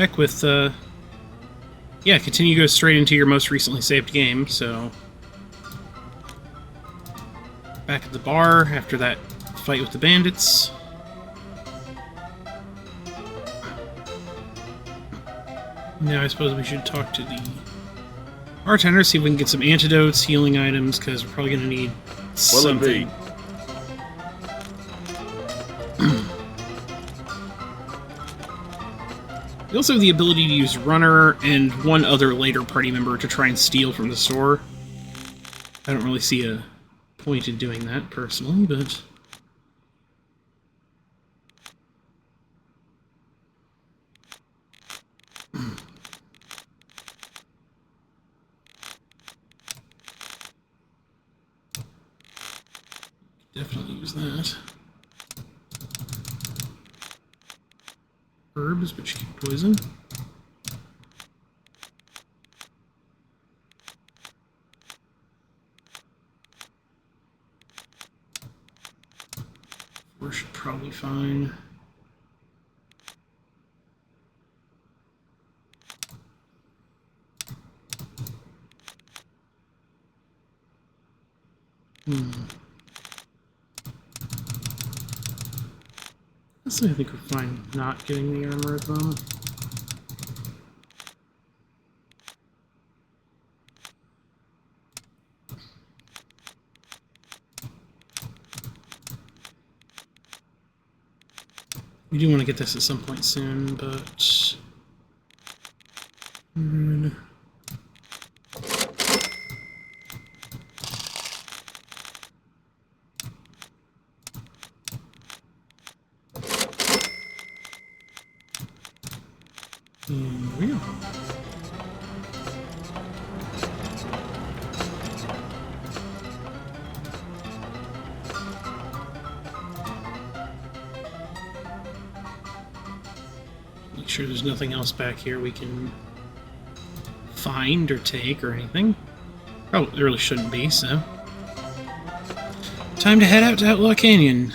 check with, yeah, continue goes straight into your most recently saved game, so... Back at the bar after that fight with the bandits. Now I suppose we should talk to the bartender, see if we can get some antidotes, healing items, because we're probably going to need something. We also have the ability to use Runner and one other later party member to try and steal from the store. I don't really see a point in doing that, personally, but... Definitely use that. Herbs, which keep poison. Four should probably fine. I think we're fine not getting the armor at the moment. We do want to get this at some point soon, but... There we go. Make sure there's nothing else back here we can find or take or anything. Oh, there really shouldn't be, so... Time to head out to Outlaw Canyon.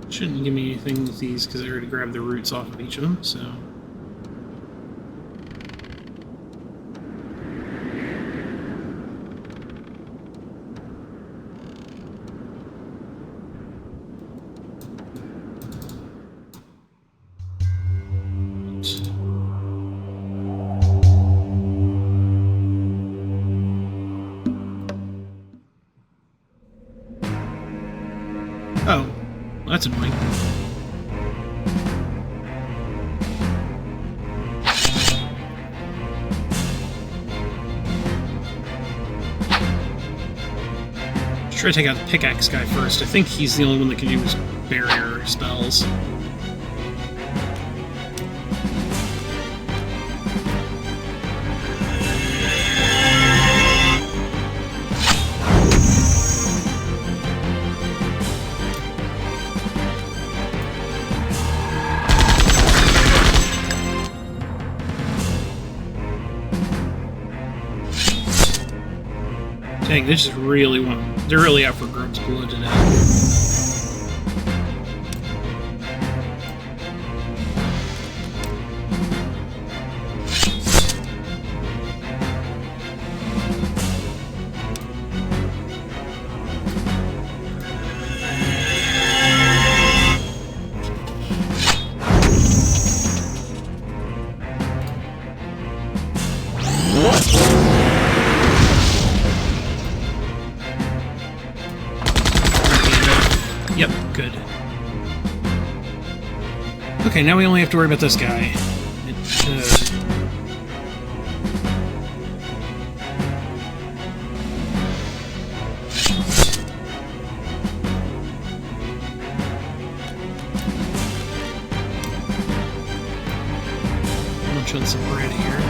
Shouldn't give me anything with these because I already grabbed the roots off of each of them, so... Oh, that's annoying. Let's try to take out the pickaxe guy first. I think he's the only one that can use barrier spells. Dang, they just really want... They're really out for Grub's blood today. Yep, good. Okay, now we only have to worry about this guy. Munch on some bread here.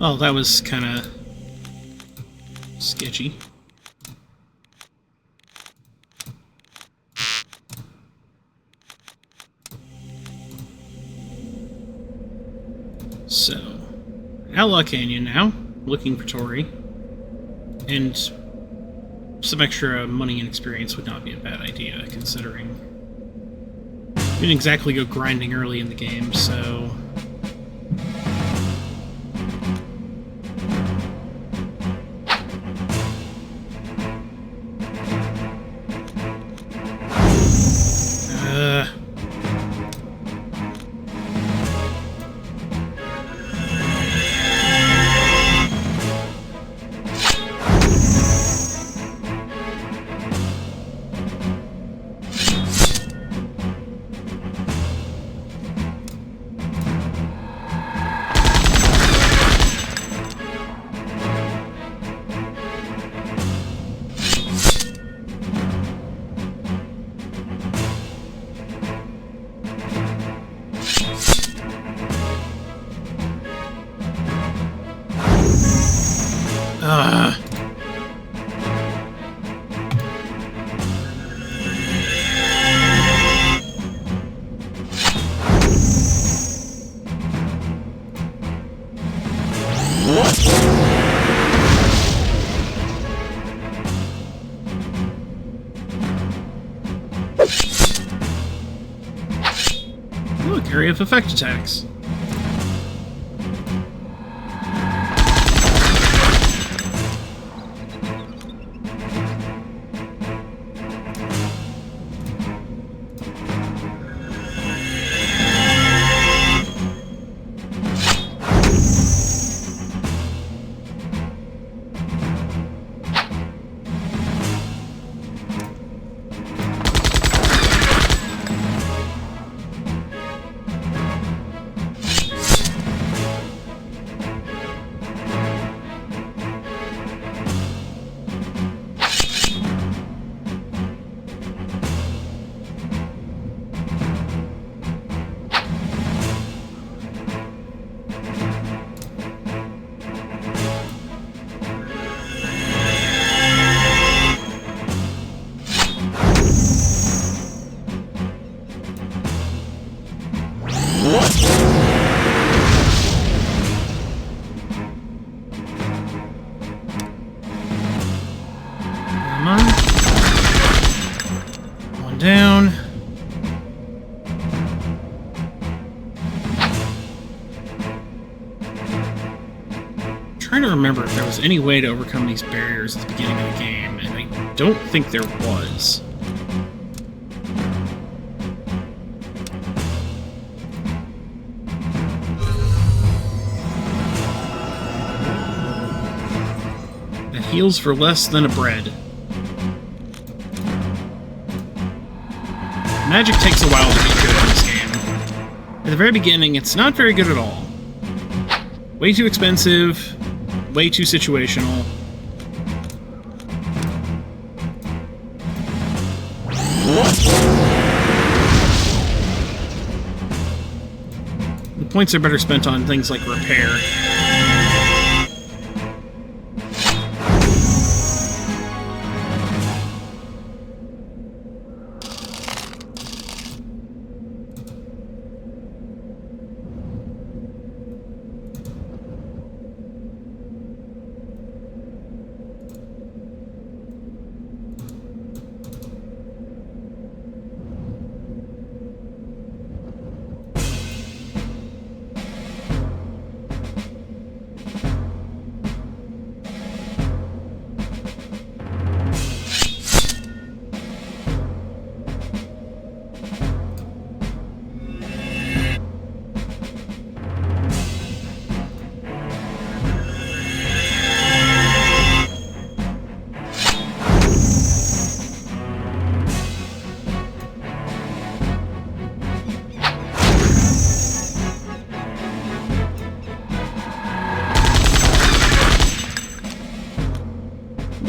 Well, that was kind of sketchy. So, Outlaw Canyon now, looking for Tori. And some extra money and experience would not be a bad idea, considering we didn't exactly go grinding early in the game, so... Look, area of effect attacks. Down. Trying to remember if there was any way to overcome these barriers at the beginning of the game, and I don't think there was. That heals for less than a bread. Magic takes a while to get good in this game. At the very beginning, it's not very good at all. Way too expensive, way too situational. The points are better spent on things like repair.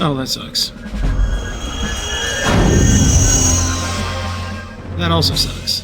Oh, that sucks. That also sucks.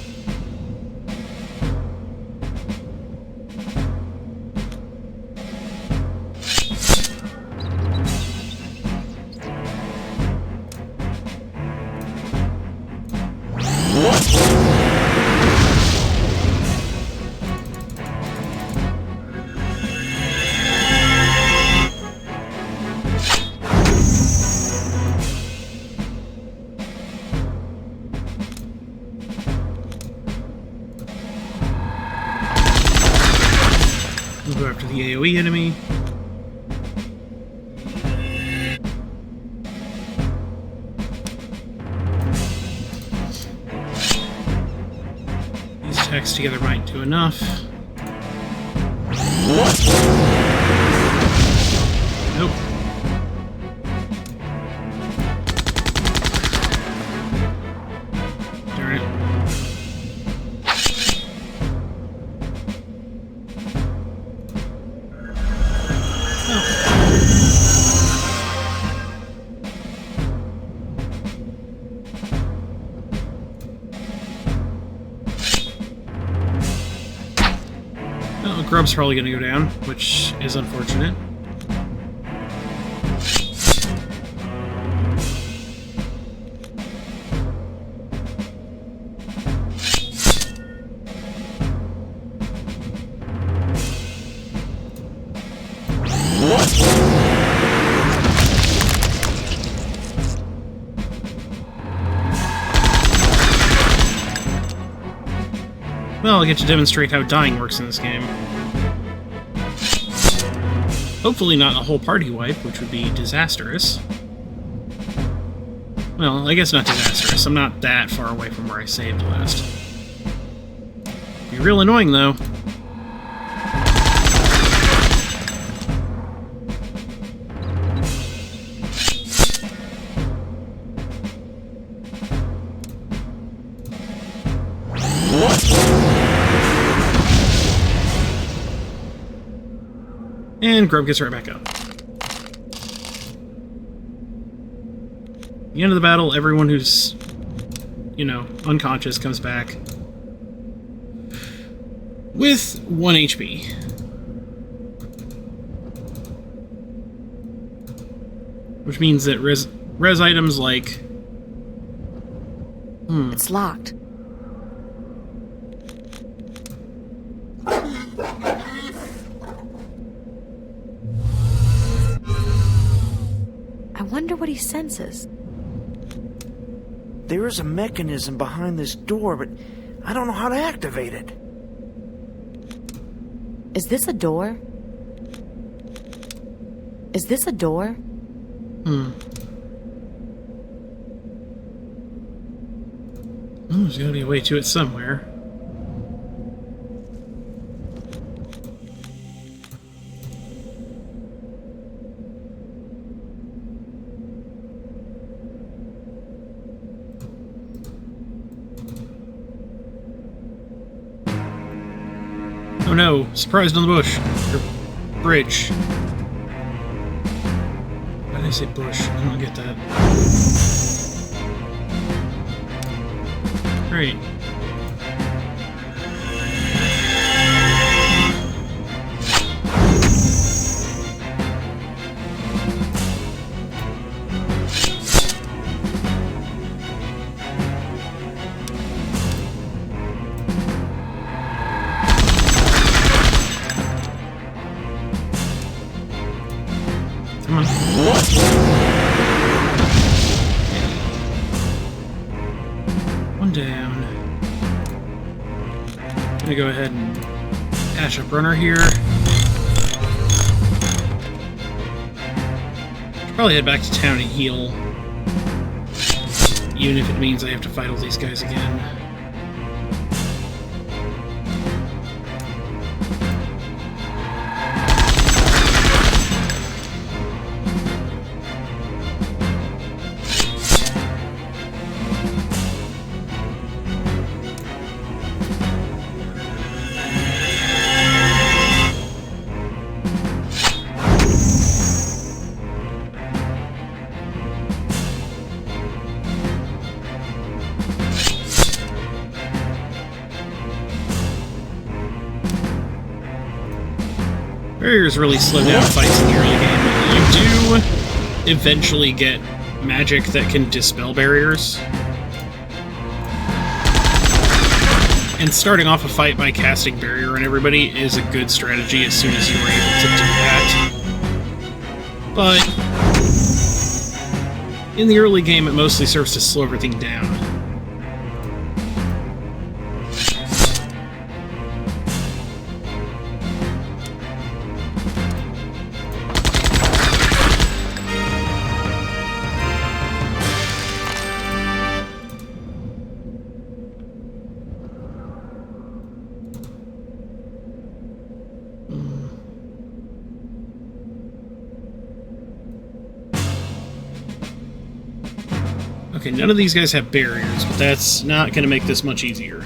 We'll go after the AoE enemy. These attacks together might do enough. Nope. Darn it. Oh, Grub's probably going to go down, which is unfortunate. Well, I'll get to demonstrate how dying works in this game. Hopefully not a whole party wipe, which would be disastrous. Well, I guess not disastrous. I'm not that far away from where I saved last. Be real annoying, though. And Grub gets right back up. At the end of the battle, everyone who's, you know, unconscious comes back with 1 HP. Which means that res items like... It's locked. I wonder what he senses. There is a mechanism behind this door, but I don't know how to activate it. Is this a door? Is this a door? Oh, there's gotta be a way to it somewhere. Oh no, surprised on the bush. Or bridge. Why did I say bush? I don't get that. Great. Come on. One down. Gonna go ahead and patch up runner here. Should probably head back to town and heal. Even if it means I have to fight all these guys again. Barriers really slow down fights in the early game. You do eventually get magic that can dispel barriers. And starting off a fight by casting barrier on everybody is a good strategy as soon as you are able to do that. But in the early game, it mostly serves to slow everything down. Okay, none of these guys have barriers, but that's not going to make this much easier.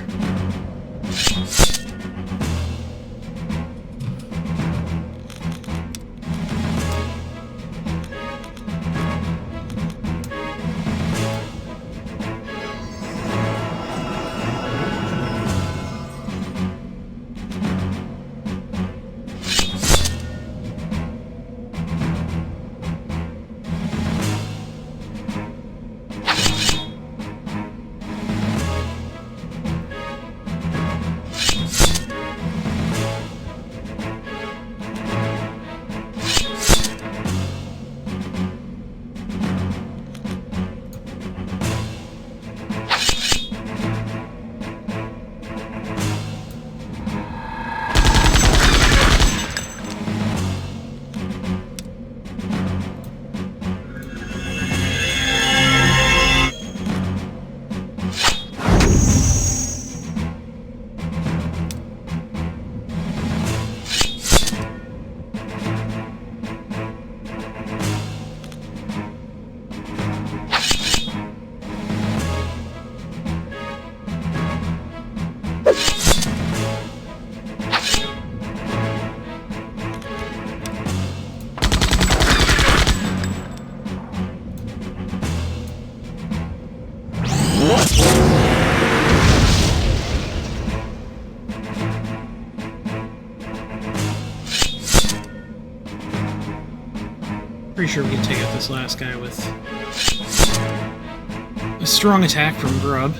Pretty sure we can take out this last guy with a strong attack from Grub.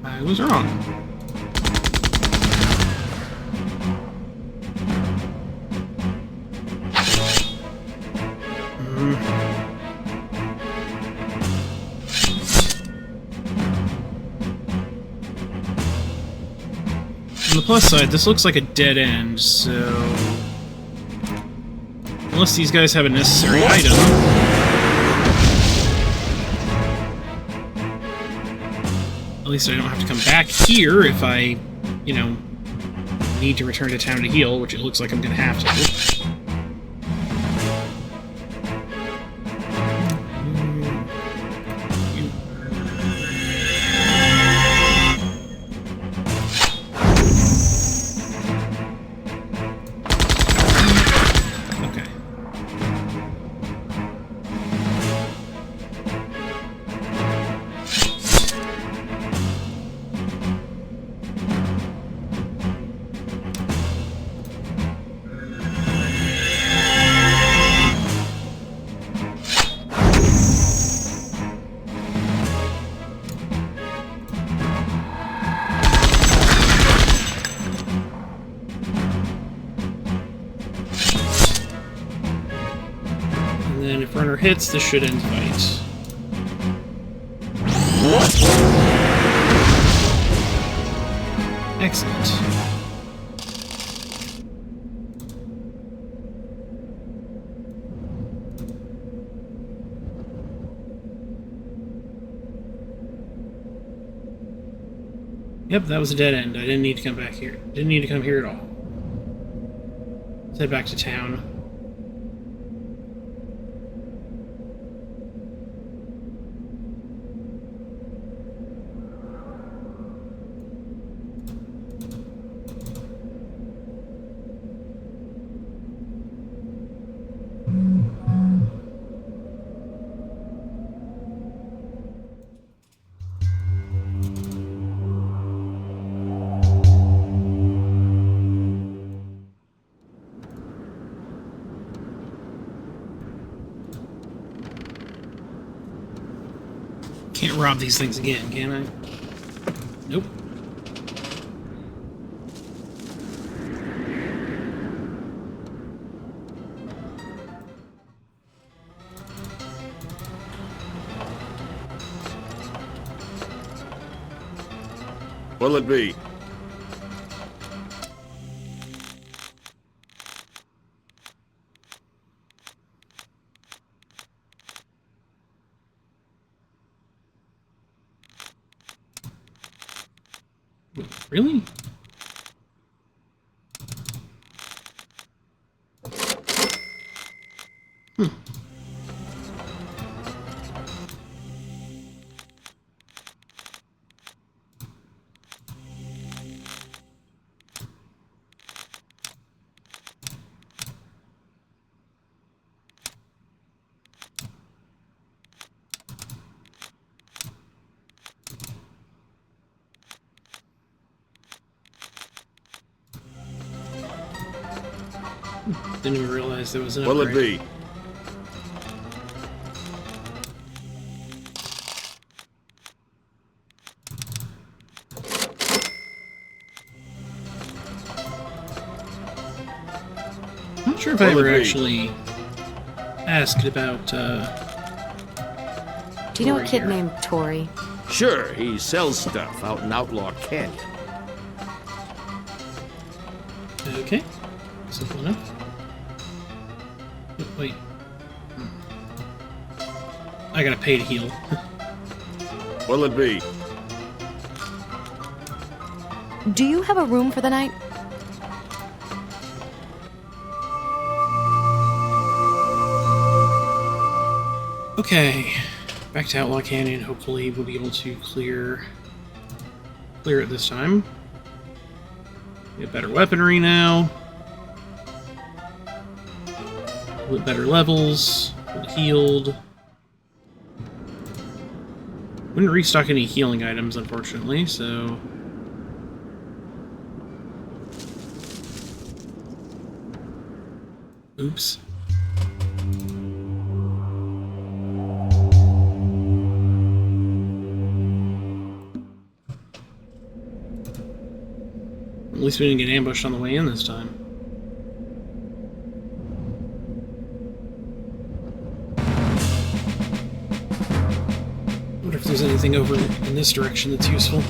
I was wrong. On the plus side, this looks like a dead end, so... Unless these guys have a necessary item... At least I don't have to come back here if I, you know, need to return to town to heal, which it looks like I'm gonna have to. Hits, this should end fight. Excellent. Yep, that was a dead end. I didn't need to come back here. Didn't need to come here at all. Let's head back to town. Can't rob these things again, can I? Nope. What'll it be? Really? Didn't even realize there was an What'll it upgrade. be? I'm not sure if I What'll ever it be? actually asked about, Do you know a Tori kid here. named Tori? Sure, he sells stuff out in Outlaw Canyon. Okay. Simple enough. Oh, wait. I gotta pay to heal. What'll it be? Do you have a room for the night? Okay. Back to Outlaw Canyon. Hopefully we'll be able to clear it this time. Get better weaponry now. With better levels. With healed. Wouldn't restock any healing items, unfortunately, so... Oops. At least we didn't get ambushed on the way in this time. I wonder if there's anything over in this direction that's useful.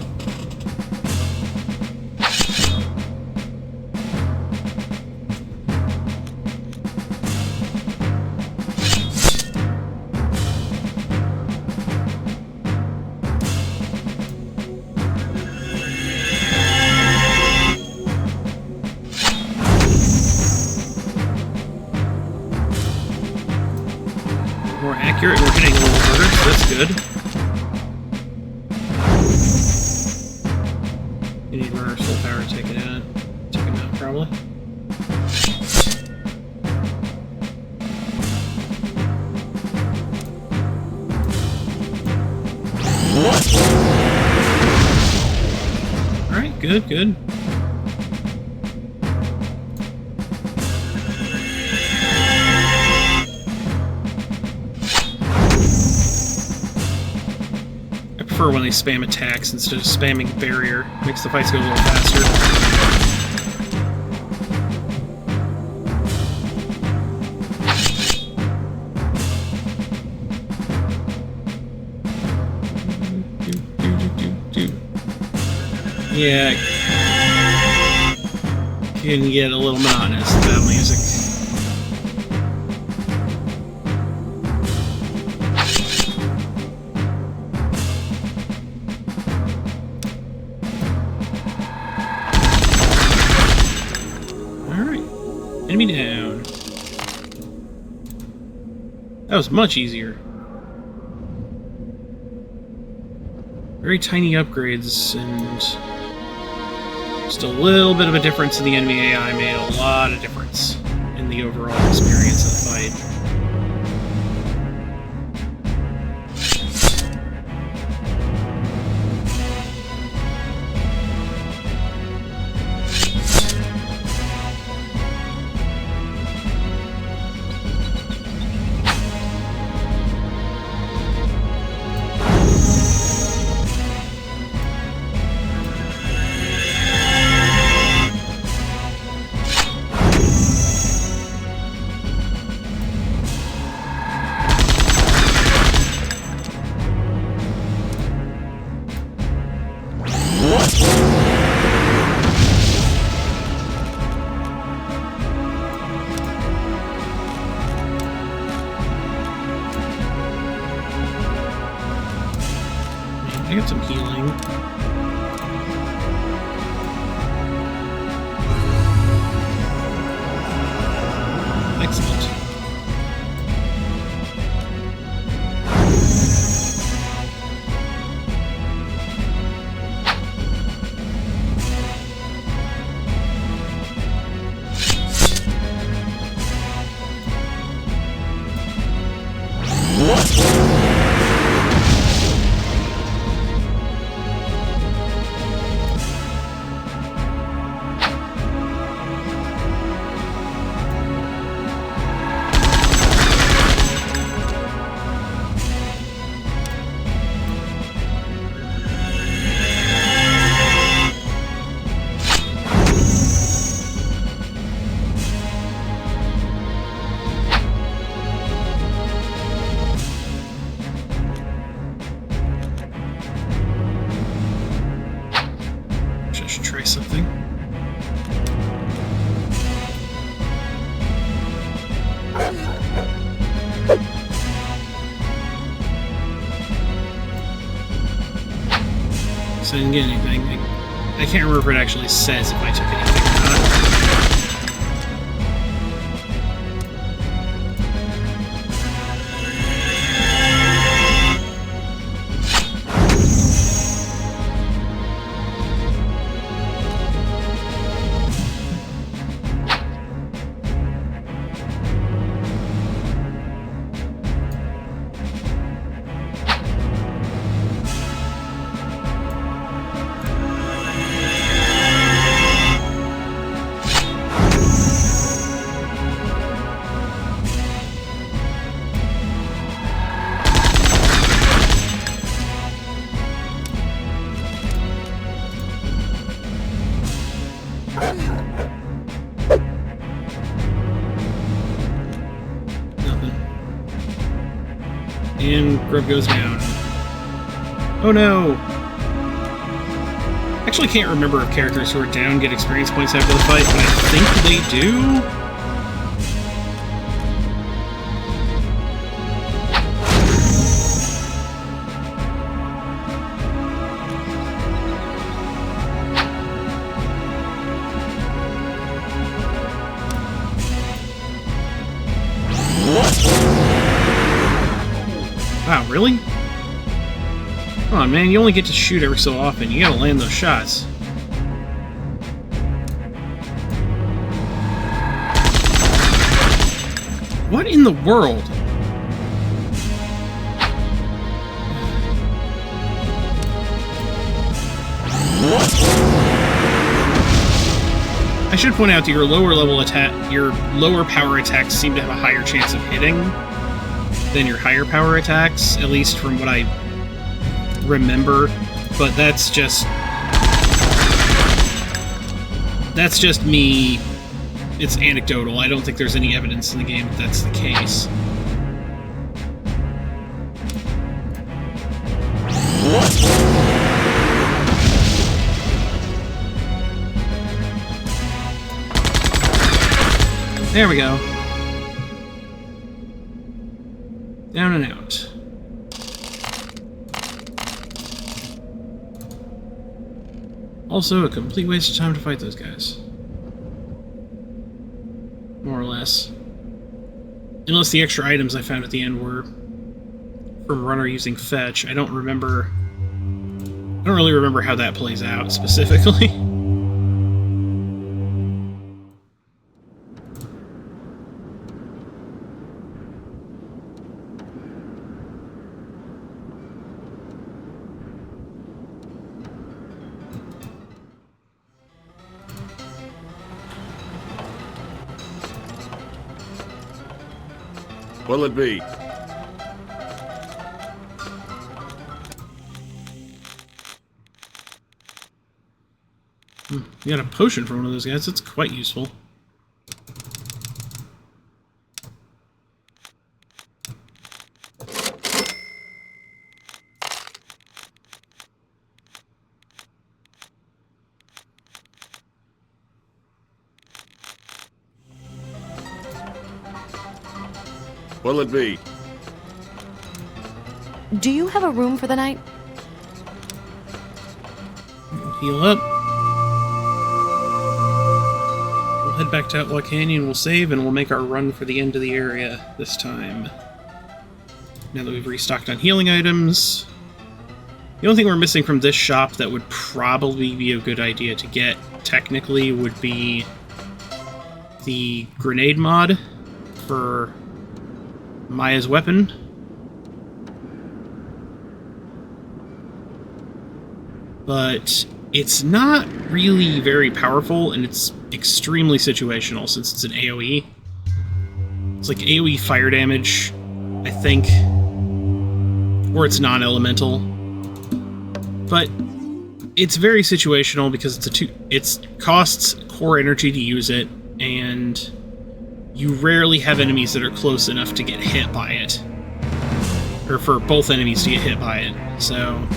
More accurate, we're hitting a little harder, so that's good. You need runner full power to take it out. Take him out, probably. Alright, good, good. I prefer when they spam attacks instead of spamming barrier. Makes the fights go a little faster. Yeah, can get a little monotonous, the battle music. Alright, enemy down. That was much easier. Very tiny upgrades and just a little bit of a difference in the enemy AI made a lot of difference in the overall experience of the fight. I got some healing. I didn't get anything. I can't remember if it actually says if I took anything or not. And Grub goes down. Oh no! Actually can't remember if characters who are down get experience points after the fight, but I think they do? Wow, really? Come on, man, you only get to shoot every so often. You gotta land those shots. What in the world? I should point out that your lower level attack, your lower power attacks seem to have a higher chance of hitting than your higher power attacks, at least from what I remember, but that's just me. It's anecdotal. I don't think there's any evidence in the game that that's the case. There we go. Down and out. Also, a complete waste of time to fight those guys. More or less. Unless the extra items I found at the end were from runner using fetch. I don't really remember how that plays out specifically. What'll it be? You got a potion for one of those guys. That's quite useful. What'll it be? Do you have a room for the night? Heal up. We'll head back to Outlaw Canyon, we'll save, and we'll make our run for the end of the area this time. Now that we've restocked on healing items. The only thing we're missing from this shop that would probably be a good idea to get, technically, would be the grenade mod for Maya's weapon. But it's not really very powerful, and it's extremely situational since it's an AoE. It's like AoE fire damage, I think, or it's non-elemental. But it's very situational because it costs core energy to use it, and you rarely have enemies that are close enough to get hit by it. Or for both enemies to get hit by it, so...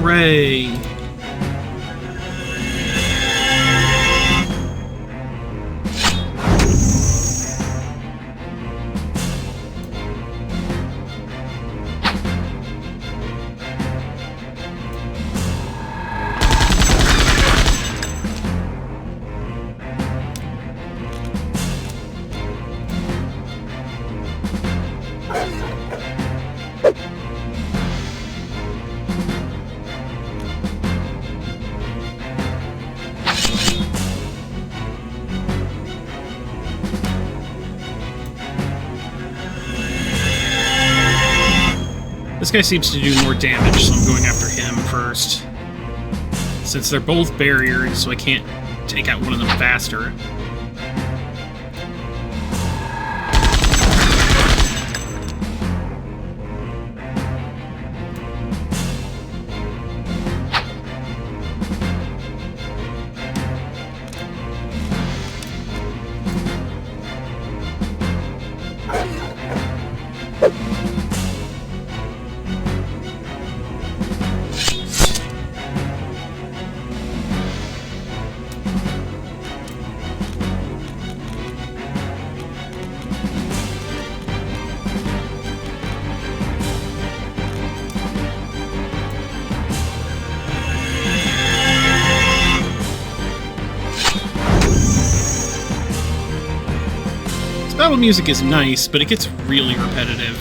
Hooray! This guy seems to do more damage, so I'm going after him first. Since they're both barriers, so I can't take out one of them faster. Battle music is nice, but it gets really repetitive.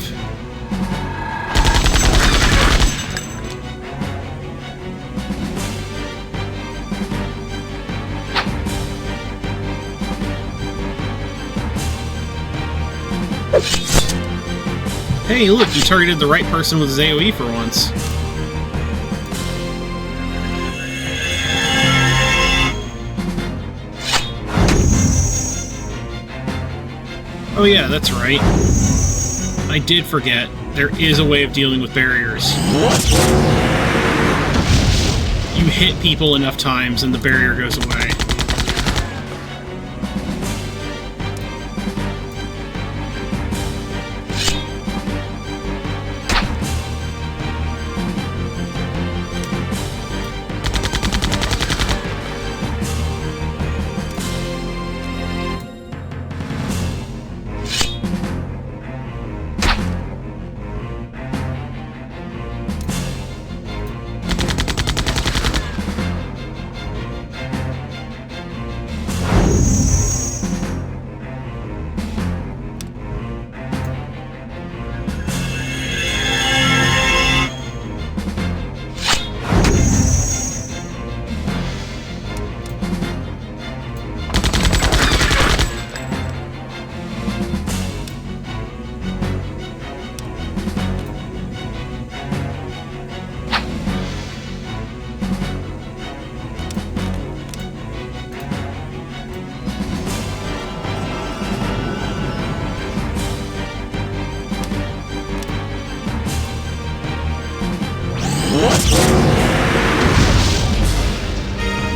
Hey, look, you targeted the right person with his AoE for once. Oh yeah, that's right. I did forget. There is a way of dealing with barriers. You hit people enough times and the barrier goes away.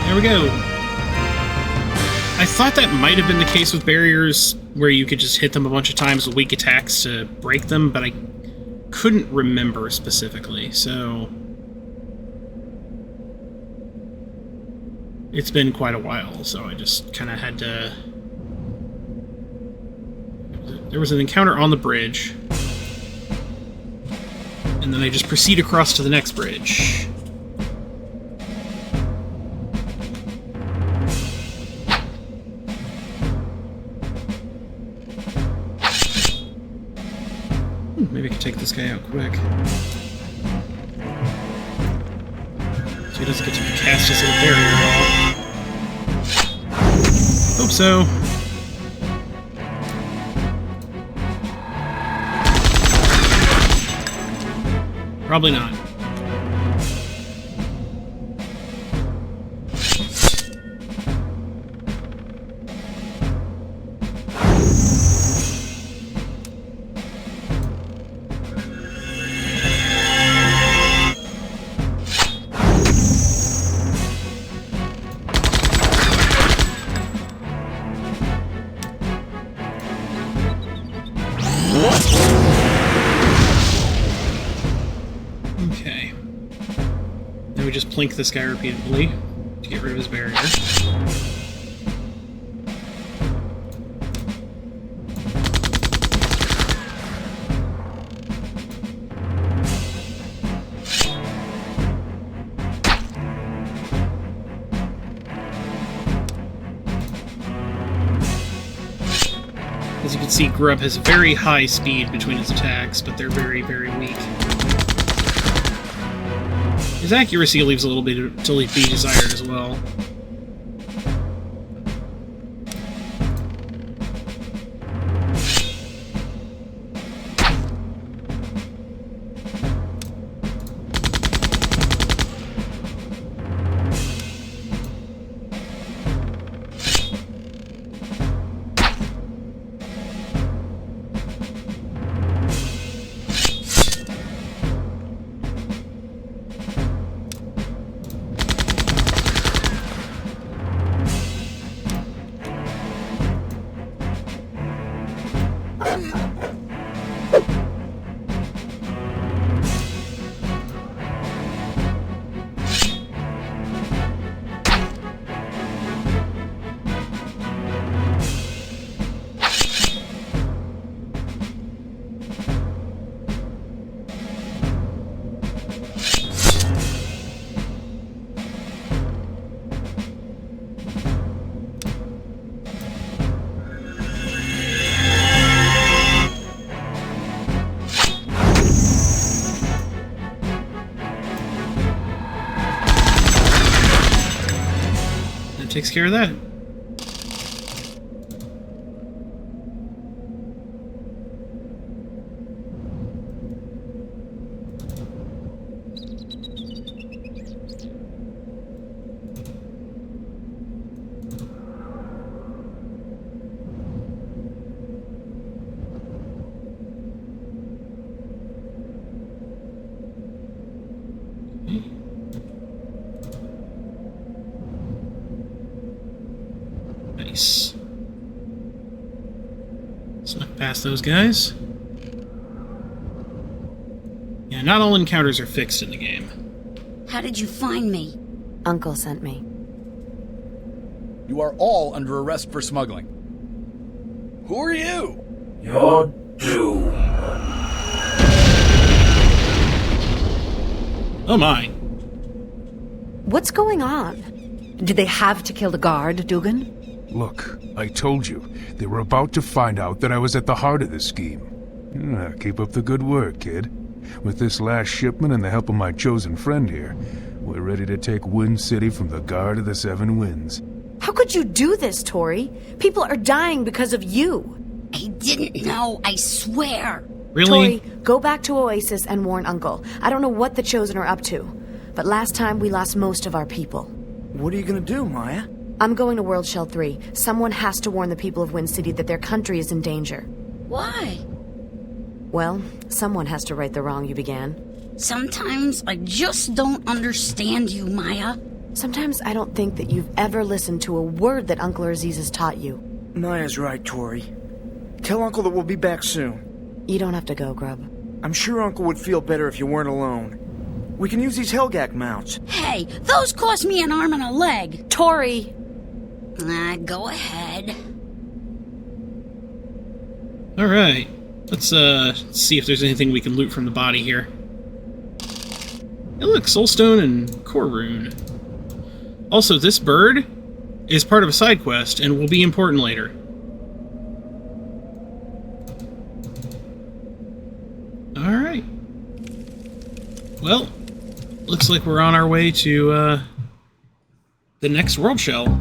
There we go. I thought that might have been the case with barriers, where you could just hit them a bunch of times with weak attacks to break them, but I couldn't remember specifically, so... It's been quite a while, so I just kind of had to... There was an encounter on the bridge, and then I just proceed across to the next bridge. Maybe I can take this guy out quick. So he doesn't get to cast his little barrier at all. Hope so. Probably not. Okay. flank this guy repeatedly to get rid of his barrier. As you can see, Grub has very high speed between his attacks, but they're very, very weak. His accuracy leaves a little bit to be desired as well. Takes care of that. Nice. Snuck past those guys. Yeah, not all encounters are fixed in the game. How did you find me? Uncle sent me. You are all under arrest for smuggling. Who are you? You're doomed. Oh my. What's going on? Did they have to kill the guard, Dugan? Look, I told you, they were about to find out that I was at the heart of this scheme. Keep up the good work, kid. With this last shipment and the help of my chosen friend here, we're ready to take Wind City from the Guard of the Seven Winds. How could you do this, Tori? People are dying because of you. I didn't know, I swear. Really? Tori, go back to Oasis and warn Uncle. I don't know what the Chosen are up to, but last time we lost most of our people. What are you gonna do, Maya? I'm going to World Shell 3. Someone has to warn the people of Wind City that their country is in danger. Why? Well, someone has to right the wrong you began. Sometimes I just don't understand you, Maya. Sometimes I don't think that you've ever listened to a word that Uncle Aziz has taught you. Maya's right, Tori. Tell Uncle that we'll be back soon. You don't have to go, Grub. I'm sure Uncle would feel better if you weren't alone. We can use these Hellgak mounts. Hey, those cost me an arm and a leg. Tori! Go ahead. Alright. Let's see if there's anything we can loot from the body here. Hey look, Soulstone and Core Rune. Also, this bird is part of a side quest and will be important later. Alright. Well, looks like we're on our way to the next World Shell.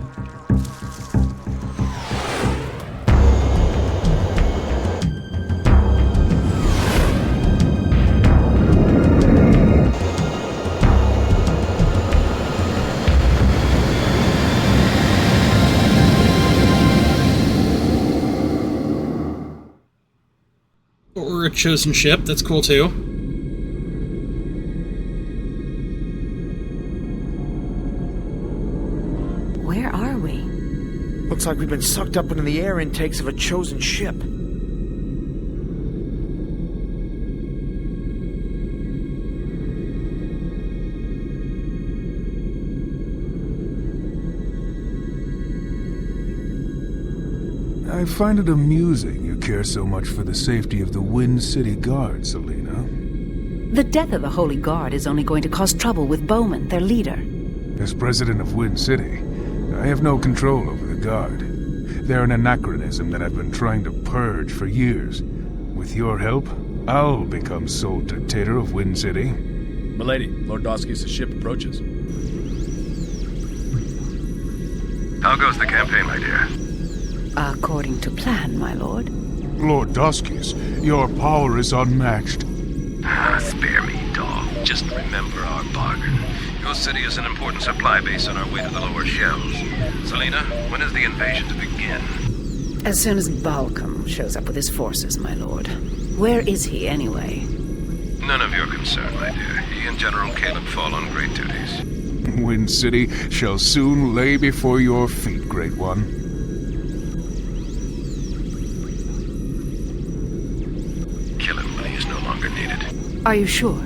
Or a chosen ship, that's cool too. Where are we? Looks like we've been sucked up into the air intakes of a chosen ship. I find it amusing you care so much for the safety of the Wind City Guard, Selena. The death of the Holy Guard is only going to cause trouble with Bowman, their leader. As president of Wind City, I have no control over the Guard. They're an anachronism that I've been trying to purge for years. With your help, I'll become sole dictator of Wind City. Milady, Lord Doskius' ship approaches. How goes the campaign, my dear? According to plan, my lord. Lord Doskius, your power is unmatched. Spare me, dog. Just remember our bargain. Your city is an important supply base on our way to the lower shells. Selena, when is the invasion to begin? As soon as Balcom shows up with his forces, my lord. Where is he, anyway? None of your concern, my dear. He and General Caleb fall on great duties. Wind City shall soon lay before your feet, Great One. Kill him when he is no longer needed. Are you sure?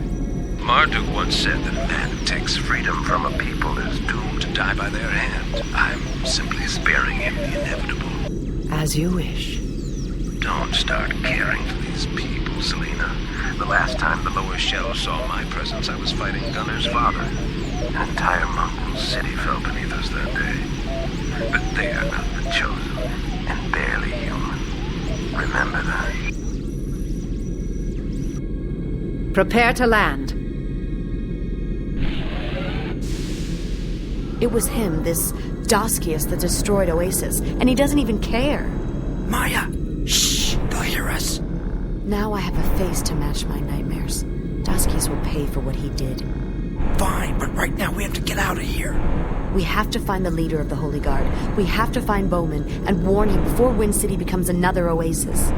Marduk once said that a man who takes freedom from a people is doomed to die by their hand. I'm simply sparing him the inevitable. As you wish. Don't start caring for these people, Selena. The last time the lower shell saw my presence, I was fighting Gunner's father. An entire Mongol city fell beneath us that day. But they are not the chosen, and barely human. Remember that. Prepare to land. It was him, this Doskius, that destroyed Oasis, and he doesn't even care. Maya! Shh! They'll hear us. Now I have a face to match my nightmares. Doskius will pay for what he did. Fine, but right now we have to get out of here. We have to find the leader of the Holy Guard. We have to find Bowman and warn him before Wind City becomes another Oasis.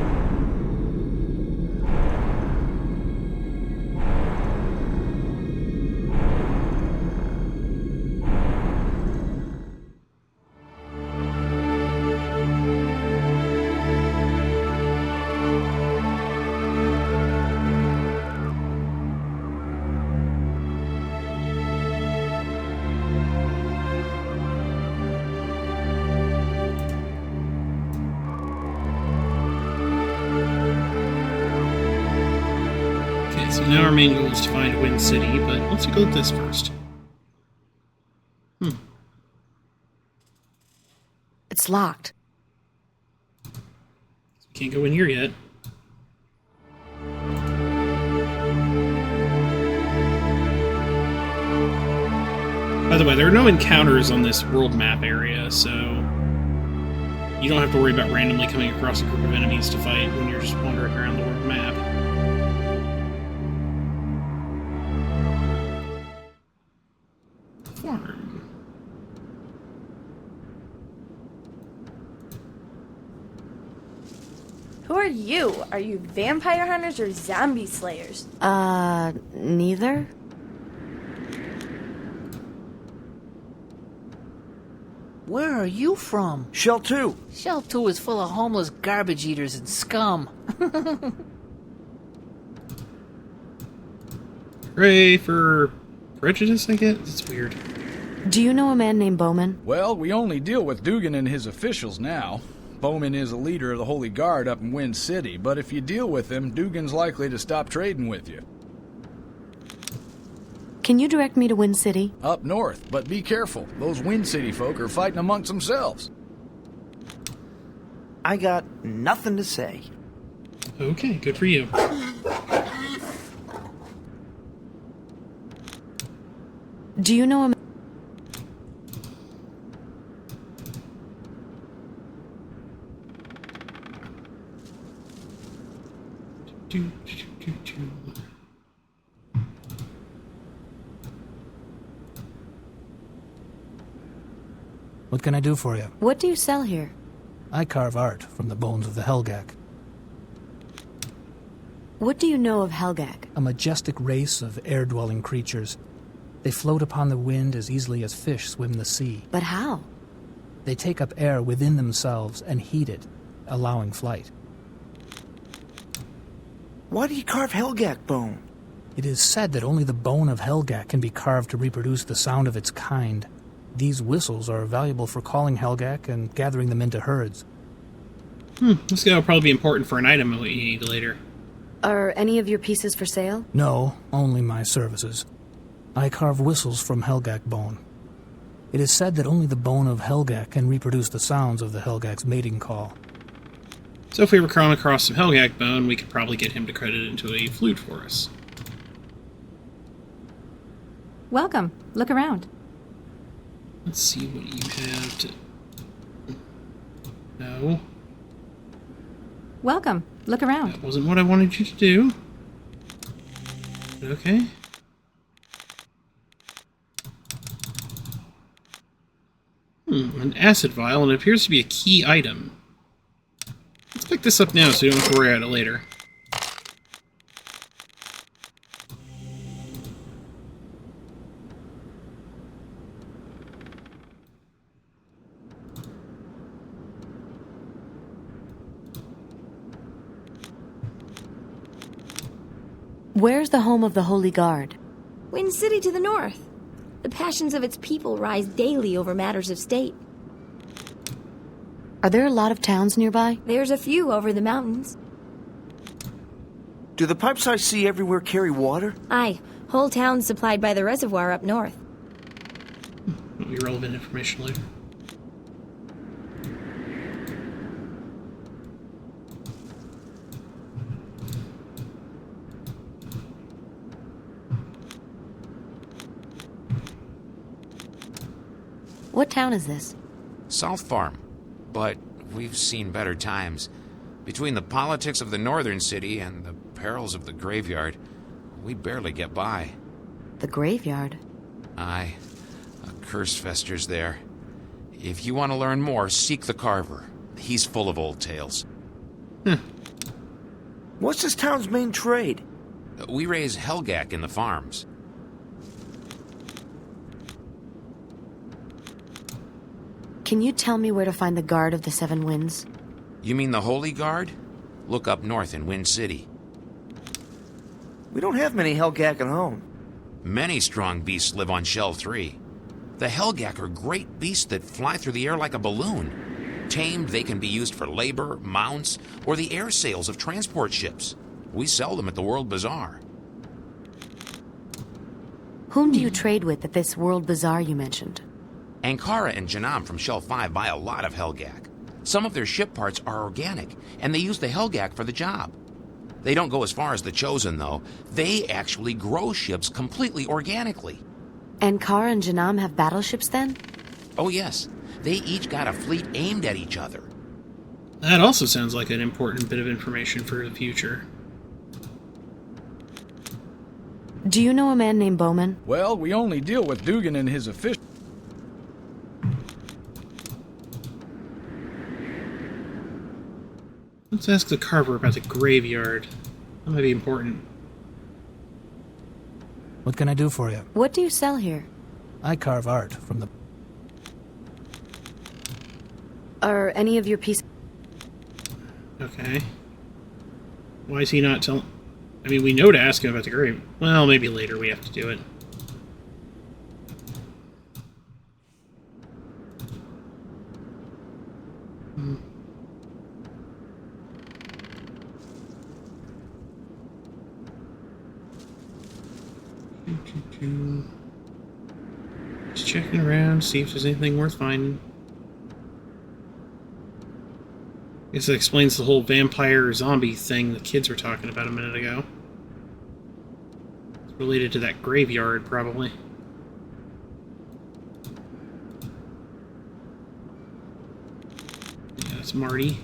So now our main goal is to find Wind City, but let's go with this first. It's locked. Can't go in here yet. By the way, there are no encounters on this world map area, so you don't have to worry about randomly coming across a group of enemies to fight when you're just wandering around the world map. Farm. Who are you? Are you vampire hunters or zombie slayers? Neither? Where are you from? Shell 2. Shell 2 is full of homeless garbage eaters and scum. Hooray for prejudice, I guess? It's weird. Do you know a man named Bowman? Well, we only deal with Dugan and his officials now. Bowman is a leader of the Holy Guard up in Wind City, but if you deal with him, Dugan's likely to stop trading with you. Can you direct me to Wind City? Up north, but be careful. Those Wind City folk are fighting amongst themselves. I got nothing to say. Okay, good for you. Do you know a What can I do for you? What do you sell here? I carve art from the bones of the Helgak. What do you know of Helgak? A majestic race of air-dwelling creatures. They float upon the wind as easily as fish swim the sea. But how? They take up air within themselves and heat it, allowing flight. Why do you carve Helgak bone? It is said that only the bone of Helgak can be carved to reproduce the sound of its kind. These whistles are valuable for calling Helgak and gathering them into herds. This guy will probably be important for an item we need later. Are any of your pieces for sale? No, only my services. I carve whistles from Helgak bone. It is said that only the bone of Helgak can reproduce the sounds of the Helgak's mating call. So if we ever come across some Helgak bone, we could probably get him to credit it into a flute for us. Welcome. Look around. Let's see what you have to... No. Welcome. Look around. That wasn't what I wanted you to do. Okay. An acid vial, and it appears to be a key item. Let's pick this up now so we don't have to worry about it later. Where's the home of the Holy Guard? Wind City to the north. The passions of its people rise daily over matters of state. Are there a lot of towns nearby? There's a few over the mountains. Do the pipes I see everywhere carry water? Aye, whole towns supplied by the reservoir up north. That'll be relevant information later. What town is this? South Farm. But we've seen better times. Between the politics of the northern city and the perils of the graveyard, we barely get by. The graveyard? Aye. A curse festers there. If you want to learn more, seek the Carver. He's full of old tales. What's this town's main trade? We raise Helgak in the farms. Can you tell me where to find the Guard of the Seven Winds? You mean the Holy Guard? Look up north in Wind City. We don't have many Helgak at home. Many strong beasts live on Shell 3. The Helgak are great beasts that fly through the air like a balloon. Tamed, they can be used for labor, mounts, or the air sails of transport ships. We sell them at the World Bazaar. Whom do you trade with at this World Bazaar you mentioned? Ankara and Janam from Shell 5 buy a lot of Helgak. Some of their ship parts are organic, and they use the Helgak for the job. They don't go as far as the Chosen, though. They actually grow ships completely organically. Ankara and Janam have battleships, then? Oh, yes. They each got a fleet aimed at each other. That also sounds like an important bit of information for the future. Do you know a man named Bowman? Well, we only deal with Dugan and his officials. Let's ask the Carver about the graveyard. That might be important. What can I do for you? What do you sell here? I carve art from the... Are any of your pieces... Okay. Why is he not telling... I mean, we know to ask him about the grave. Well, maybe later we have to do it. Just checking around, see if there's anything worth finding. I guess that explains the whole vampire zombie thing the kids were talking about a minute ago. It's related to that graveyard, probably. Yeah, that's Marty.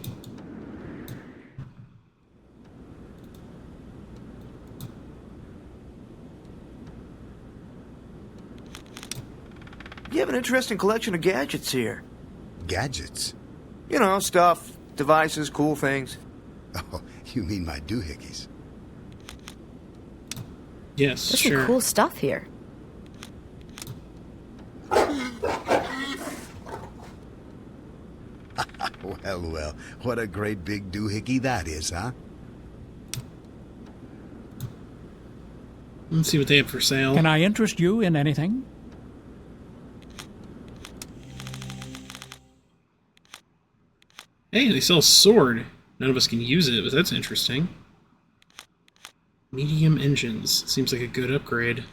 You have an interesting collection of gadgets here. Gadgets? You know, stuff, devices, cool things. Oh, you mean my doohickeys? Yes, There's sure. some cool stuff here. Well, what a great big doohickey that is, huh? Let's see what they have for sale. Can I interest you in anything? Hey, they sell a sword. None of us can use it, but that's interesting. Medium engines. Seems like a good upgrade.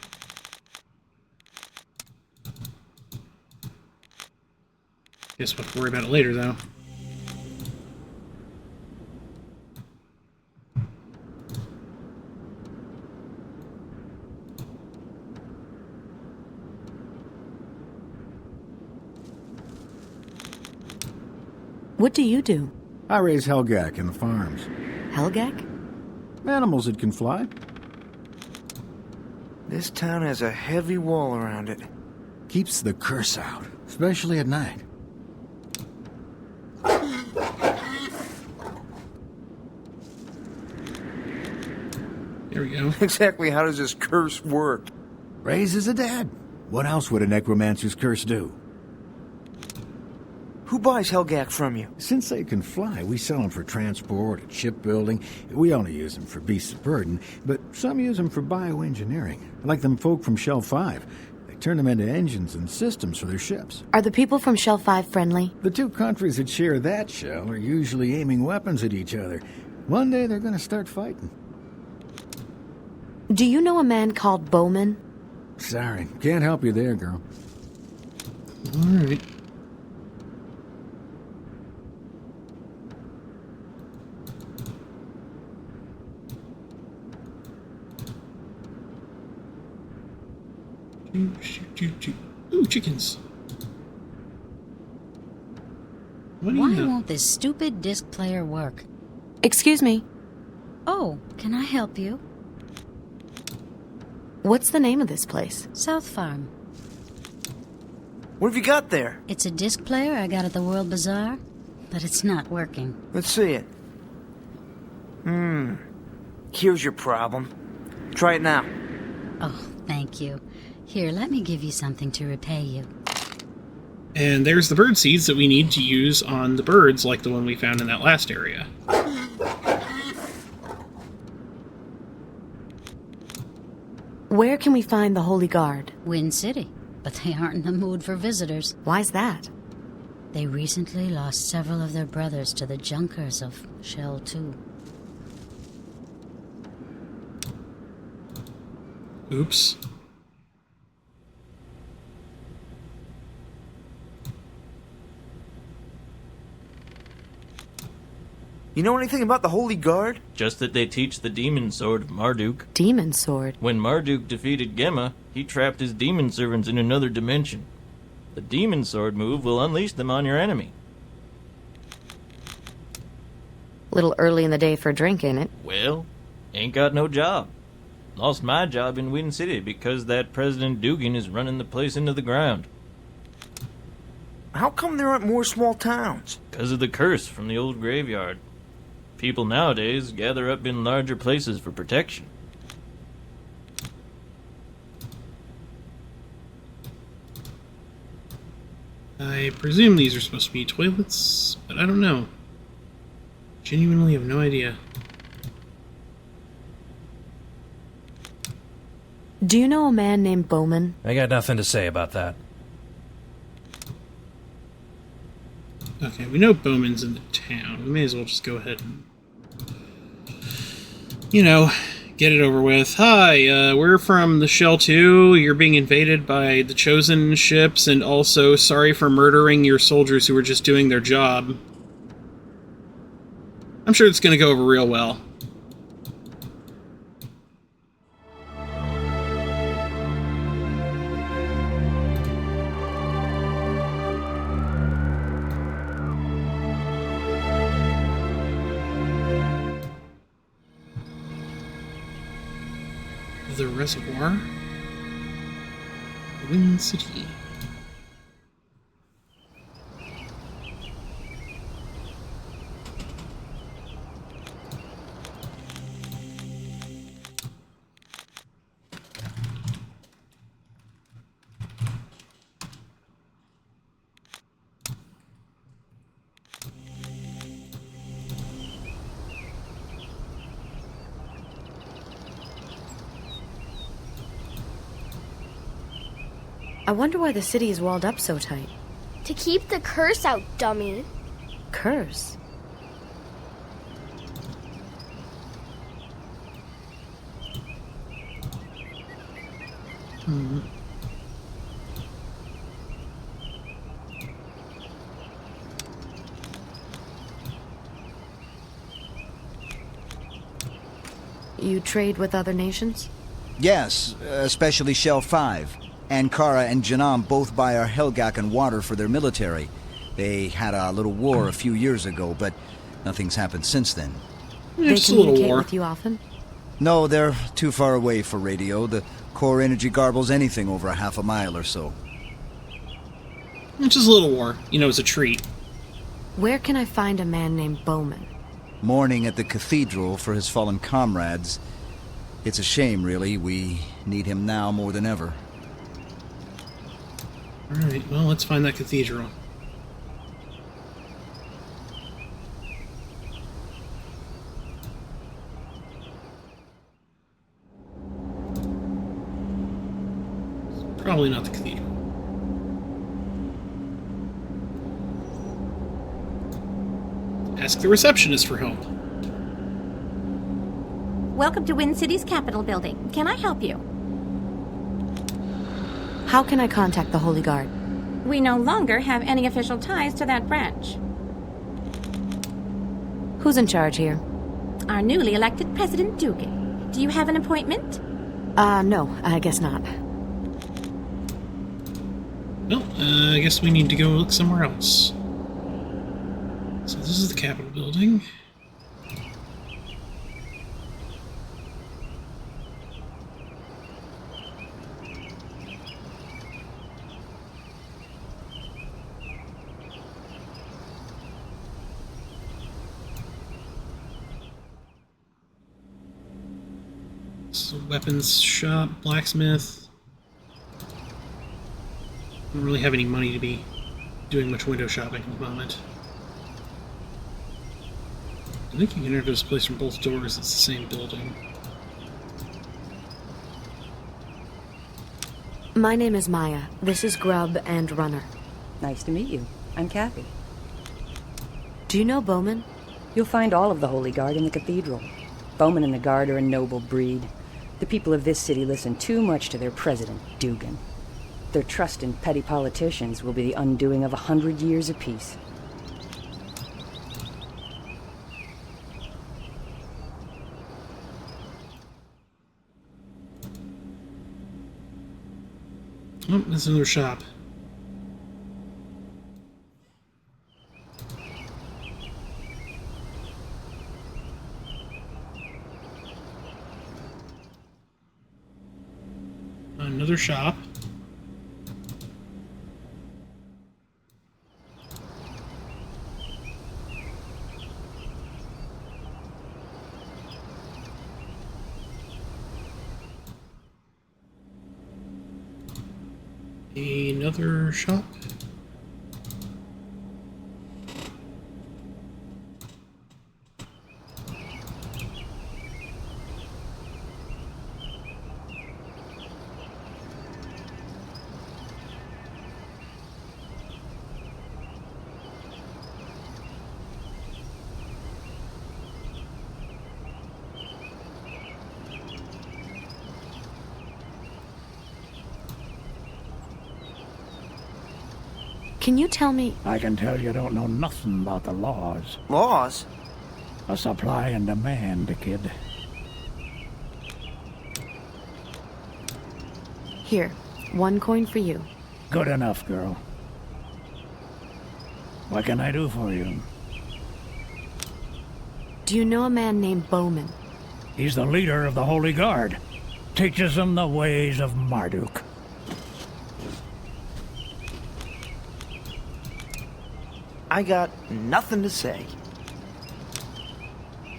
Guess we'll have to worry about it later, though. What do you do? I raise Helgak in the farms. Helgak? Animals that can fly. This town has a heavy wall around it. Keeps the curse out, especially at night. There we go. Exactly how does this curse work? Raises a dead. What else would a necromancer's curse do? Who buys Helgak from you? Since they can fly, we sell them for transport and shipbuilding. We only use them for beasts of burden, but some use them for bioengineering. Like them folk from Shell 5. They turn them into engines and systems for their ships. Are the people from Shell 5 friendly? The two countries that share that shell are usually aiming weapons at each other. One day they're going to start fighting. Do you know a man called Bowman? Sorry, can't help you there, girl. Alright. Ooh, chickens. What do Why you know? won't this stupid disc player work? Excuse me. Oh, can I help you? What's the name of this place? South Farm. What have you got there? It's a disc player I got at the World Bazaar, but it's not working. Let's see it. Here's your problem. Try it now. Oh, thank you. Here, let me give you something to repay you. And there's the bird seeds that we need to use on the birds, like the one we found in that last area. Where can we find the Holy Guard? Wind City, but they aren't in the mood for visitors. Why's that? They recently lost several of their brothers to the Junkers of Shell 2. Oops. You know anything about the Holy Guard? Just that they teach the demon sword of Marduk. Demon sword? When Marduk defeated Gemma, he trapped his demon servants in another dimension. The demon sword move will unleash them on your enemy. Little early in the day for a drink, ain't it? Well, ain't got no job. Lost my job in Wind City because that President Dugan is running the place into the ground. How come there aren't more small towns? 'Cause of the curse from the old graveyard. People nowadays gather up in larger places for protection. I presume these are supposed to be toilets, but I don't know. Genuinely have no idea. Do you know a man named Bowman? I got nothing to say about that. Okay, we know Bowman's in the town. We may as well just go ahead and, you know, get it over with. Hi, we're from the Shell 2. You're being invaded by the Chosen ships, and also sorry for murdering your soldiers who were just doing their job. I'm sure it's going to go over real well. The reservoir. Wind City. I wonder why the city is walled up so tight. To keep the curse out, dummy. Curse? You trade with other nations? Yes, especially Shell 5. Ankara and Janam both buy our Helgak and water for their military. They had a little war a few years ago, but nothing's happened since then. They communicate with you often? No, they're too far away for radio. The core energy garbles anything over a half a mile or so. It's just a little war. You know, it's a treat. Where can I find a man named Bowman? Mourning at the cathedral for his fallen comrades. It's a shame, really. We need him now more than ever. Alright, well, let's find that cathedral. It's probably not the cathedral. Ask the receptionist for help. Welcome to Wind City's Capitol building. Can I help you? How can I contact the Holy Guard? We no longer have any official ties to that branch. Who's in charge here? Our newly elected President Dugan. Do you have an appointment? No, I guess not. Well, I guess we need to go look somewhere else. So this is the Capitol building. So weapons shop, blacksmith. I don't really have any money to be doing much window shopping at the moment. I think you can enter this place from both doors. It's the same building. My name is Maya. This is Grub and Runner. Nice to meet you. I'm Kathy. Do you know Bowman? You'll find all of the Holy Guard in the cathedral. Bowman and the Guard are a noble breed. The people of this city listen too much to their president, Dugan. Their trust in petty politicians will be the undoing of 100 years of peace. Oh, that's another shop. Another shop. Another shop. Can you tell me... I can tell you don't know nothing about the laws. Laws? A supply and demand, kid. Here, 1 coin for you. Good enough, girl. What can I do for you? Do you know a man named Bowman? He's the leader of the Holy Guard. Teaches them the ways of Marduk. I got nothing to say.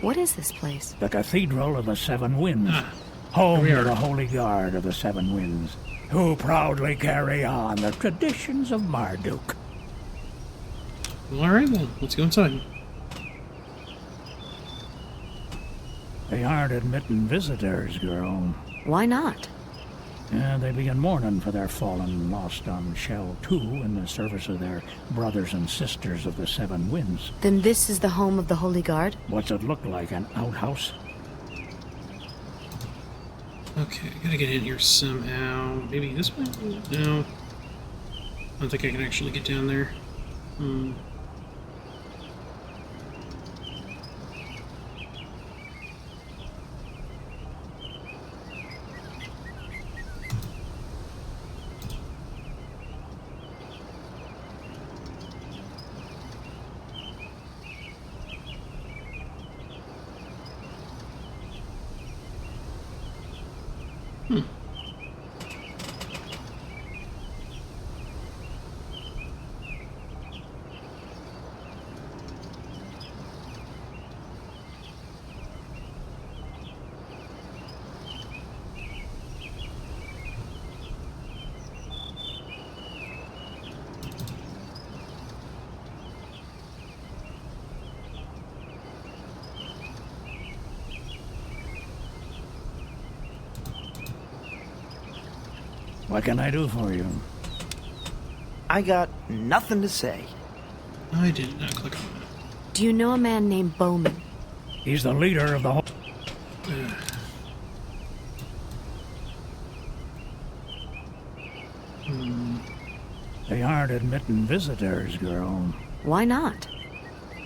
What is this place? The Cathedral of the Seven Winds. Home to the Holy Guard of the Seven Winds, who proudly carry on the traditions of Marduk. Well, alright then, let's go inside. They aren't admitting visitors, girl. Why not? They begin mourning for their fallen lost on Shell 2 in the service of their brothers and sisters of the Seven Winds. Then this is the home of the Holy Guard? What's it look like, an outhouse? Okay, gotta get in here somehow. Maybe this way? No. I don't think I can actually get down there. What can I do for you? I got nothing to say. I did not click on that. Do you know a man named Bowman? He's the leader of the whole... They aren't admitting visitors, girl. Why not?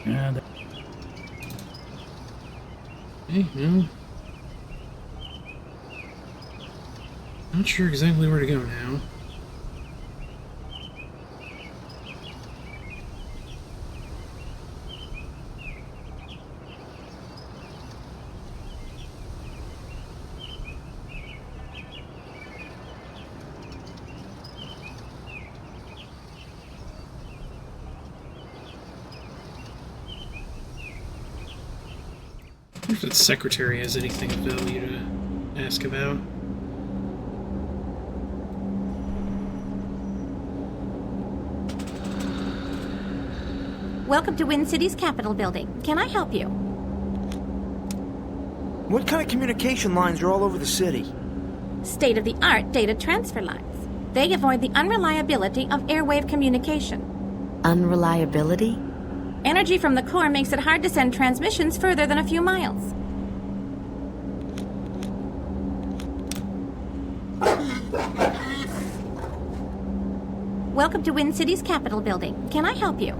Yeah, Hey, no. Not sure exactly where to go now. I wonder if that secretary has anything of value to ask about. Welcome to Wind City's Capitol building. Can I help you? What kind of communication lines are all over the city? State-of-the-art data transfer lines. They avoid the unreliability of airwave communication. Unreliability? Energy from the core makes it hard to send transmissions further than a few miles. Welcome to Wind City's Capitol building. Can I help you?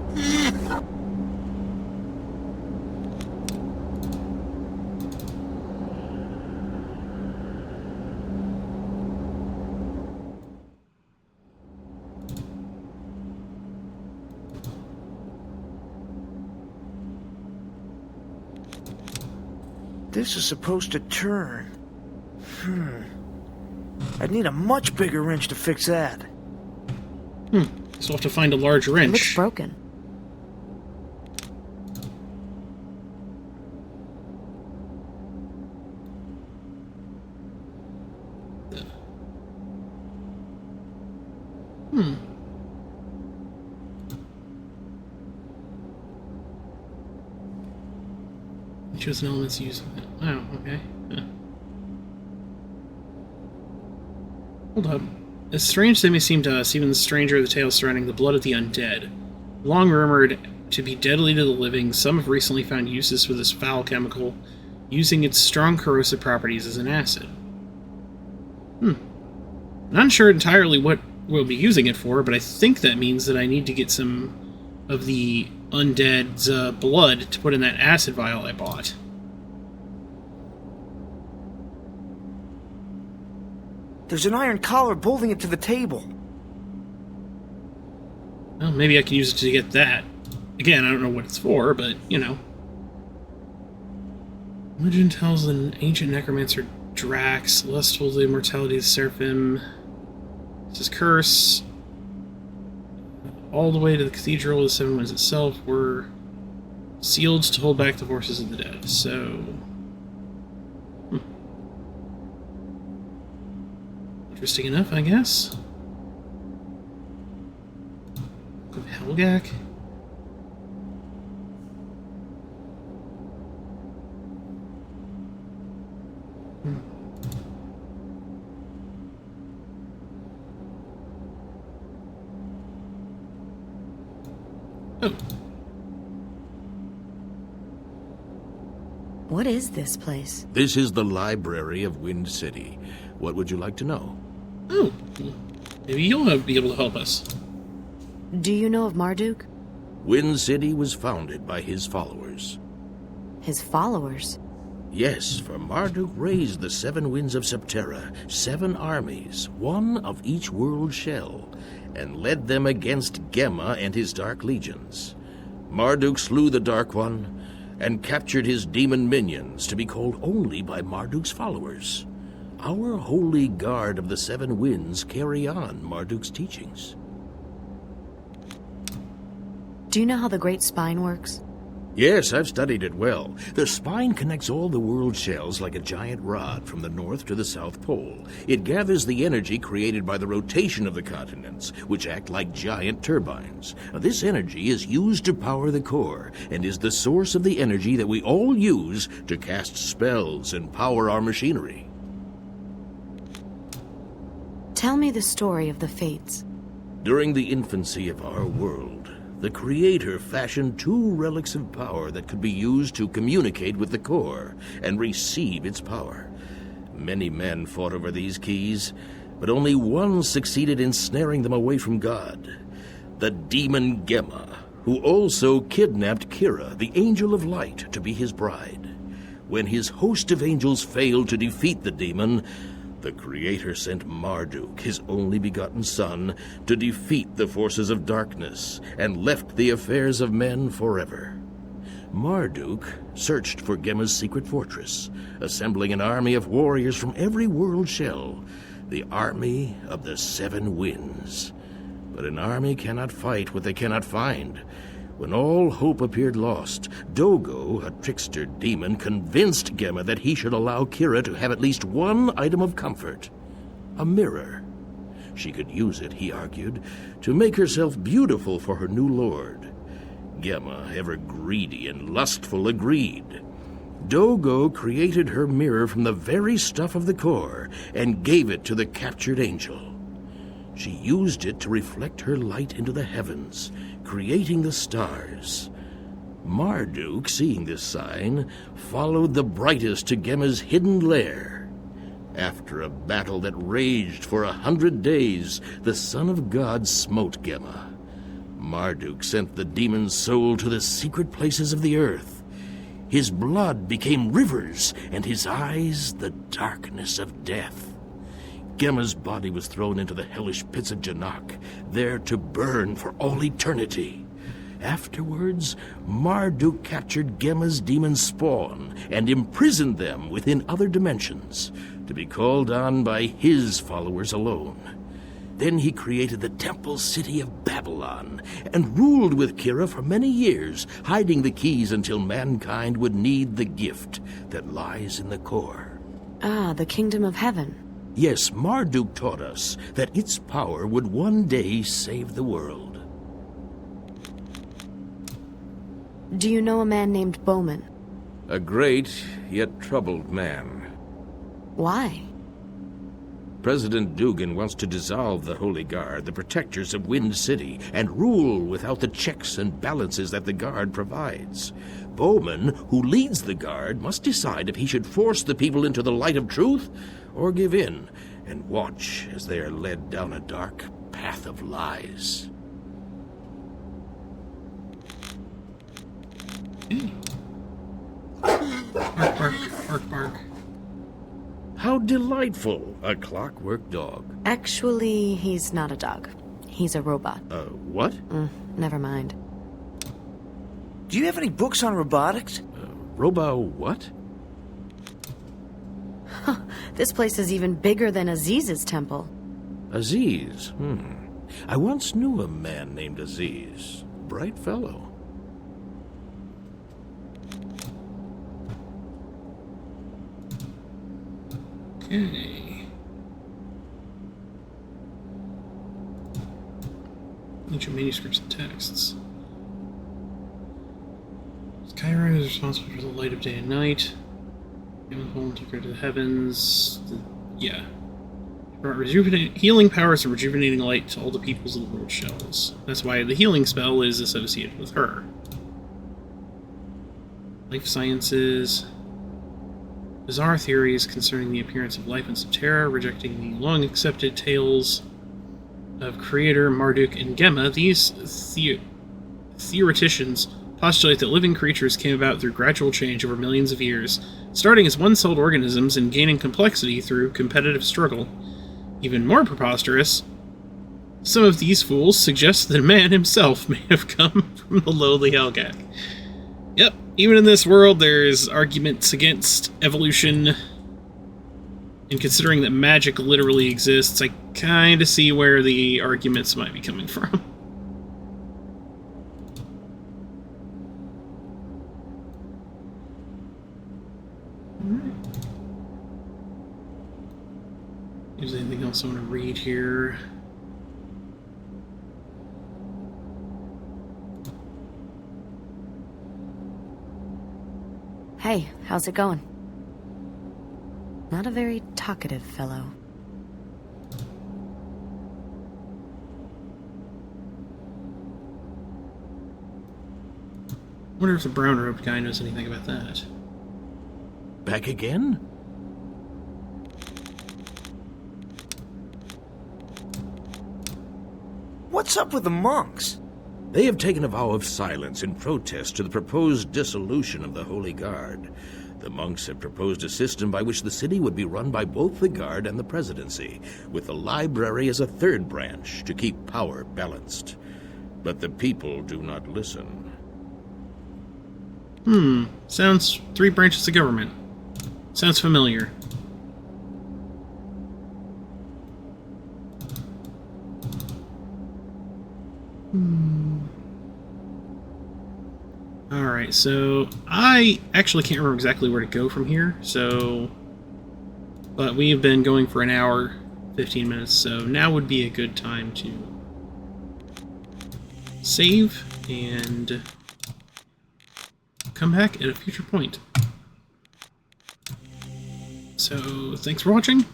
This is supposed to turn. I'd need a much bigger wrench to fix that. So we'll have to find a large wrench. It looks broken. Chosen elements used. Oh, okay. Hold up. As strange as they may seem to us, even the stranger are the tales surrounding the blood of the undead. Long rumored to be deadly to the living, some have recently found uses for this foul chemical, using its strong corrosive properties as an acid. Not sure entirely what we'll be using it for, but I think that means that I need to get some of the undead's blood to put in that acid vial I bought. There's an iron collar bolting it to the table. Well, maybe I can use it to get that. Again, I don't know what it's for, but, you know. Legend tells an ancient necromancer Drax, lustful the immortality of the Seraphim. It's his curse. All the way to the Cathedral of the Seven Winds itself were sealed to hold back the forces of the dead, so... Interesting enough, I guess. Book of Helgak? What is this place? This is the library of Wind City. What would you like to know? Oh, maybe you'll be able to help us. Do you know of Marduk? Wind City was founded by his followers. His followers? Yes, for Marduk raised the 7 winds of Septerra, 7 armies, 1 of each world shell, and led them against Gemma and his dark legions. Marduk slew the Dark One, and captured his demon minions to be called only by Marduk's followers. Our holy guard of the 7 winds carry on Marduk's teachings. Do you know how the Great Spine works? Yes, I've studied it well. The spine connects all the world shells like a giant rod from the North to the South Pole. It gathers the energy created by the rotation of the continents, which act like giant turbines. Now, this energy is used to power the core, and is the source of the energy that we all use to cast spells and power our machinery. Tell me the story of the Fates. During the infancy of our world, the Creator fashioned 2 relics of power that could be used to communicate with the core and receive its power. Many men fought over these keys, but only one succeeded in snaring them away from God. The demon Gemma, who also kidnapped Kira, the Angel of Light, to be his bride. When his host of angels failed to defeat the demon, the Creator sent Marduk, his only begotten son, to defeat the forces of darkness, and left the affairs of men forever. Marduk searched for Gemma's secret fortress, assembling an army of warriors from every world shell, the army of the 7 winds. But an army cannot fight what they cannot find. When all hope appeared lost, Dogo, a trickster demon, convinced Gemma that he should allow Kira to have at least one item of comfort: a mirror. She could use it, he argued, to make herself beautiful for her new lord. Gemma, ever greedy and lustful, agreed. Dogo created her mirror from the very stuff of the core and gave it to the captured angel. She used it to reflect her light into the heavens, creating the stars. Marduk, seeing this sign, followed the brightest to Gemma's hidden lair. After a battle that raged for 100 days, the Son of God smote Gemma. Marduk sent the demon's soul to the secret places of the earth. His blood became rivers, and his eyes the darkness of death. Gemma's body was thrown into the hellish pits of Janak, there to burn for all eternity. Afterwards, Marduk captured Gemma's demon spawn and imprisoned them within other dimensions, to be called on by his followers alone. Then he created the temple city of Babylon and ruled with Kira for many years, hiding the keys until mankind would need the gift that lies in the core. Ah, the kingdom of heaven. Yes, Marduk taught us that its power would one day save the world. Do you know a man named Bowman? A great, yet troubled man. Why? President Dugan wants to dissolve the Holy Guard, the protectors of Wind City, and rule without the checks and balances that the Guard provides. Bowman, who leads the Guard, must decide if he should force the people into the light of truth or give in and watch as they are led down a dark path of lies. Bark, bark, bark, bark. How delightful, a clockwork dog. Actually, he's not a dog. He's a robot. What? Never mind. Do you have any books on robotics? What? This place is even bigger than Aziz's temple. Aziz? I once knew a man named Aziz. Bright fellow. Okay. Ancient manuscripts and texts. Skyrim is responsible for the light of day and night. Home took her to the heavens. Yeah. Healing powers and rejuvenating light to all the peoples of the world shells. That's why the healing spell is associated with her. Life sciences. bizarre theories concerning the appearance of life in Septerra, rejecting the long-accepted tales of creator Marduk and Gemma. These theoreticians postulate that living creatures came about through gradual change over millions of years, starting as one-celled organisms and gaining complexity through competitive struggle. Even more preposterous, some of these fools suggest that man himself may have come from the lowly Helgak. Yep, even in this world there's arguments against evolution, and considering that magic literally exists, I kinda see where the arguments might be coming from. Is there anything else I want to read here? Hey, how's it going? Not a very talkative fellow. Wonder if the brown-robed guy knows anything about that. Back again? What's up with the monks? They have taken a vow of silence in protest to the proposed dissolution of the Holy Guard. The monks have proposed a system by which the city would be run by both the Guard and the Presidency, with the library as a third branch to keep power balanced. But the people do not listen. Sounds 3 branches of government. Sounds familiar. Alright, so I actually can't remember exactly where to go from here, but we've been going for an hour, 15 minutes, so now would be a good time to save and come back at a future point. So, thanks for watching,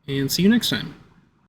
and see you next time.